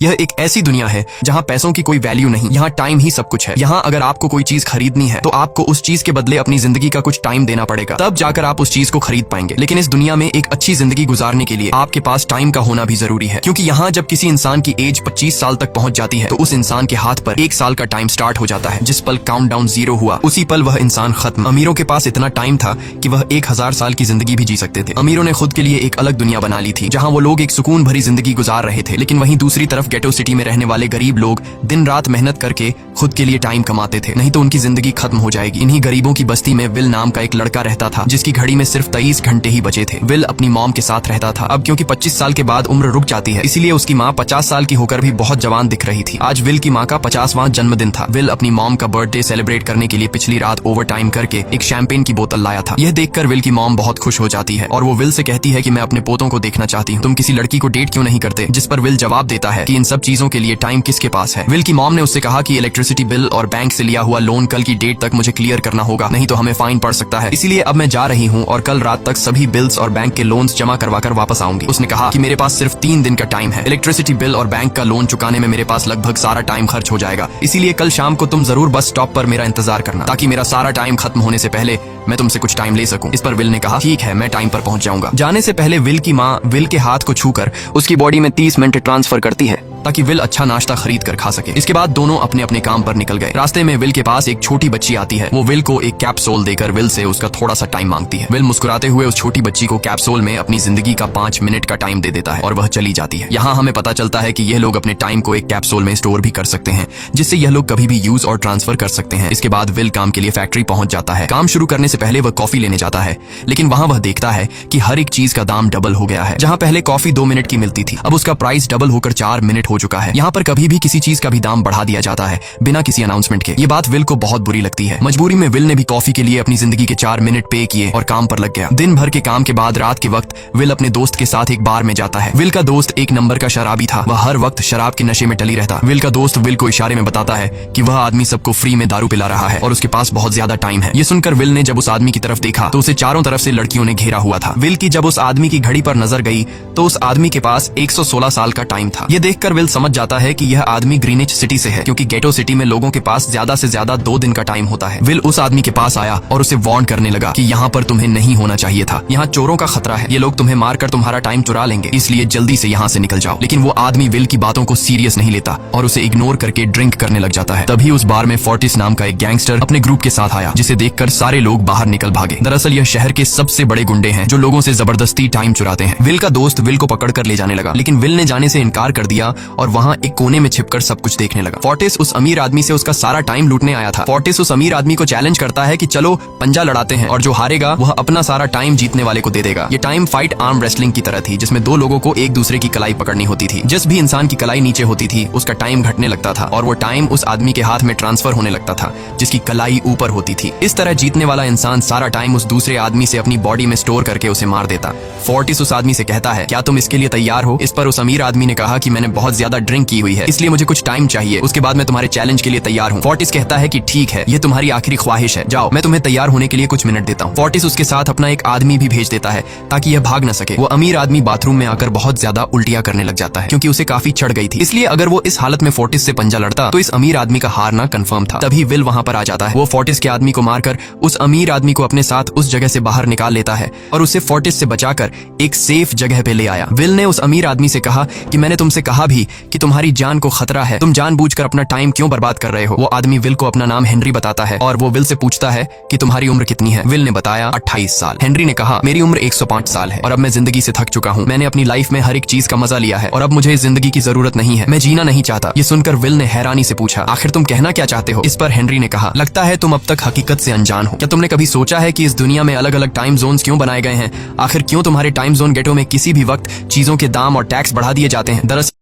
यह एक ऐसी दुनिया है जहाँ पैसों की कोई वैल्यू नहीं, यहाँ टाइम ही सब कुछ है। यहाँ अगर आपको कोई चीज खरीदनी है तो आपको उस चीज के बदले अपनी जिंदगी का कुछ टाइम देना पड़ेगा, तब जाकर आप उस चीज को खरीद पाएंगे। लेकिन इस दुनिया में एक अच्छी जिंदगी गुजारने के लिए आपके पास टाइम का होना भी जरूरी है, क्योंकि यहाँ जब किसी इंसान की एज 25 साल तक पहुंच जाती है तो उस इंसान के हाथ पर 1 साल का टाइम स्टार्ट हो जाता है। जिस पल काउंटडाउन 0 हुआ उसी पल वह इंसान खत्म। अमीरों के पास इतना टाइम था कि वह 1000 साल की जिंदगी भी जी सकते थे। अमीरों ने खुद के लिए एक अलग दुनिया बना ली थी जहाँ वो लोग एक सुकून भरी जिंदगी गुजार रहे थे, लेकिन वहीं दूसरी तरफ गेटो सिटी में रहने वाले गरीब लोग दिन रात मेहनत करके खुद के लिए टाइम कमाते थे, नहीं तो उनकी जिंदगी खत्म हो जाएगी। इन्हीं गरीबों की बस्ती में विल नाम का एक लड़का रहता था जिसकी घड़ी में सिर्फ 23 घंटे ही बचे थे। विल अपनी मॉम के साथ रहता था। अब क्योंकि 25 साल के बाद उम्र रुक जाती है, इसीलिए उसकी माँ 50 साल की होकर भी बहुत जवान दिख रही थी। आज विल की माँ का 50वां जन्मदिन था। विल अपनी मॉम का बर्थडे सेलिब्रेट करने के लिए पिछली रात ओवर टाइम करके एक शैंपेन की बोतल लाया था। यह देखकर विल की मॉम बहुत खुश हो जाती है और वो विल से कहती है कि मैं अपने पोतों को देखना चाहती हूँ, तुम किसी लड़की को डेट क्यों नहीं करते? जिस पर विल जवाब देता है कि इन सब चीजों के लिए टाइम किसके पास है। विल की मॉम ने उससे कहा कि इलेक्ट्रिसिटी बिल और बैंक से लिया हुआ लोन कल की डेट तक मुझे क्लियर करना होगा, नहीं तो हमें फाइन पड़ सकता है। इसीलिए अब मैं जा रही हूँ और कल रात तक सभी बिल्स और बैंक के लोन्स जमा करवाकर वापस आऊंगी। उसने कहा कि मेरे पास सिर्फ 3 दिन का टाइम है। इलेक्ट्रिसिटी बिल और बैंक का लोन चुकाने में मेरे पास लगभग सारा टाइम खर्च हो जाएगा, इसीलिए कल शाम को तुम जरूर बस स्टॉप पर मेरा इंतजार करना, ताकि मेरा सारा टाइम खत्म होने से पहले मैं तुमसे कुछ टाइम ले सकूं। इस पर विल ने कहा ठीक है, मैं टाइम पर पहुंच जाऊंगा। जाने से पहले विल की माँ विल के हाथ को छूकर उसकी बॉडी में 30 मिनट ट्रांसफर करती है ताकि विल अच्छा नाश्ता खरीद कर खा सके। इसके बाद दोनों अपने अपने काम पर निकल गए। रास्ते में विल के पास एक छोटी बच्ची आती है। वो विल को एक कैप्सूल देकर विल से उसका थोड़ा सा टाइम मांगती है। विल मुस्कुराते हुए उस छोटी बच्ची को कैप्सूल में अपनी जिंदगी का 5 मिनट का टाइम दे देता है और वह चली जाती है। यहाँ हमें पता चलता है कि यह लोग अपने टाइम को एक कैप्सूल में स्टोर भी कर सकते हैं, जिससे यह लोग कभी भी यूज और ट्रांसफर कर सकते हैं। इसके बाद विल काम के लिए फैक्ट्री पहुंच जाता है। काम शुरू करने से पहले वह कॉफी लेने जाता है, लेकिन वहाँ वह देखता है कि हर एक चीज का दाम डबल हो गया है। जहाँ पहले कॉफी 2 मिनट की मिलती थी, अब उसका प्राइस डबल होकर 4 मिनट हो चुका है। यहाँ पर कभी भी किसी चीज का भी दाम बढ़ा दिया जाता है बिना किसी अनाउंसमेंट के। ये बात विल को बहुत बुरी लगती है। मजबूरी में विल ने भी कॉफी के लिए अपनी जिंदगी के 4 मिनट पे किए और काम पर लग गया। दिन भर के काम के बाद रात के वक्त विल अपने दोस्त के साथ एक बार में जाता है। विल का दोस्त एक नंबर का शराबी था। वह हर वक्त शराब के नशे में टली रहता। विल का दोस्त विल को इशारे में बताता है कि वह आदमी सबको फ्री में दारू पिला रहा है और उसके पास बहुत ज्यादा टाइम है। ये सुनकर विल ने जब उस आदमी की तरफ देखा तो उसे चारों तरफ से लड़कियों ने घेरा हुआ था। विल की जब उस आदमी की घड़ी पर नजर गई तो उस आदमी के पास 116 साल का टाइम था। ये देखकर विल समझ जाता है कि यह आदमी ग्रीनिच सिटी से है, क्योंकि गेटो सिटी में लोगों के पास ज्यादा से ज्यादा 2 दिन का टाइम होता है। विल उस आदमी के पास आया और उसे वार्न करने लगा कि यहाँ पर तुम्हें नहीं होना चाहिए था। यहाँ चोरों का खतरा है, ये लोग तुम्हें मारकर तुम्हारा टाइम चुरा लेंगे, इसलिए जल्दी से यहाँ से निकल जाओ। लेकिन वो आदमी विल की बातों को सीरियस नहीं लेता और उसे इग्नोर करके ड्रिंक करने लग जाता है। तभी उस बार में फोर्टिस नाम का एक गैंगस्टर अपने ग्रुप के साथ आया, जिसे देखकर सारे लोग बाहर निकल भागे। दरअसल यह शहर के सबसे बड़े गुंडे हैं जो लोगों से जबरदस्ती टाइम चुराते हैं। विल का दोस्त विल को पकड़कर ले जाने लगा, लेकिन विल ने जाने से इनकार कर दिया और वहाँ एक कोने में छिपकर सब कुछ देखने लगा। फोर्टिस उस अमीर आदमी से उसका सारा टाइम लूटने आया था। फोर्टिस उस अमीर आदमी को चैलेंज करता है कि चलो पंजा लड़ाते हैं और जो हारेगा वह अपना सारा टाइम जीतने वाले को दे देगा। ये टाइम फाइट आर्म रेसलिंग की तरह थी, जिसमें 2 लोगों को एक दूसरे की कलाई पकड़नी होती थी। जिस भी इंसान की कलाई नीचे होती थी उसका टाइम घटने लगता था और वो टाइम उस आदमी के हाथ में ट्रांसफर होने लगता था जिसकी कलाई ऊपर होती थी। इस तरह जीतने वाला इंसान सारा टाइम उस दूसरे आदमी से अपनी बॉडी में स्टोर करके उसे मार देता। फोर्टिस उस आदमी से कहता है क्या तुम इसके लिए तैयार हो? इस पर उस अमीर आदमी ने कहा कि मैंने बहुत ज्यादा ड्रिंक की हुई है, इसलिए मुझे कुछ टाइम चाहिए, उसके बाद मैं तुम्हारे चैलेंज के लिए तैयार हूँ। फोर्टिस कहता है कि ठीक है, ये तुम्हारी आखिरी ख्वाहिश है, जाओ मैं तुम्हें तैयार होने के लिए कुछ मिनट देता हूँ। फोर्टिस उसके साथ अपना एक आदमी भी भेज देता है ताकि यह भाग न सके। वो अमीर आदमी बाथरूम में आकर बहुत ज्यादा उल्टियां करने लग जाता है, क्योंकि उसे काफी चढ़ गई थी। इसलिए अगर वो इस हालत में फोर्टिस से पंजा लड़ता तो इस अमीर आदमी का हारना कंफर्म था। तभी विल वहां पर आ जाता है। वो फोर्टिस के आदमी को मारकर उस अमीर आदमी को अपने साथ उस जगह से बाहर निकाल लेता है और उसे फोर्टिस से बचाकर एक सेफ जगह पे ले आया। विल ने उस अमीर आदमी से कहा कि मैंने तुमसे कहा भी कि तुम्हारी जान को खतरा है, तुम जानबूझकर अपना टाइम क्यों बर्बाद कर रहे हो? वो आदमी विल को अपना नाम हेनरी बताता है और वो विल से पूछता है कि तुम्हारी उम्र कितनी है? विल ने बताया 28 साल। हेनरी ने कहा मेरी उम्र 105 साल है और अब मैं जिंदगी से थक चुका हूँ। मैंने अपनी लाइफ में हर एक चीज का मजा लिया है और अब मुझे इस जिंदगी की जरूरत नहीं है, मैं जीना नहीं चाहता। ये सुनकर विल ने हैरानी से पूछा आखिर तुम कहना क्या चाहते हो? इस पर हेनरी ने कहा लगता है तुम अब तक हकीकत से अनजान हो। क्या तुमने कभी सोचा है कि इस दुनिया में अलग अलग टाइम जोन्स क्यों बनाए गए हैं? आखिर क्यों तुम्हारे टाइम जोन गेटो में किसी भी वक्त चीजों के दाम और टैक्स बढ़ा दिए जाते हैं? दरअसल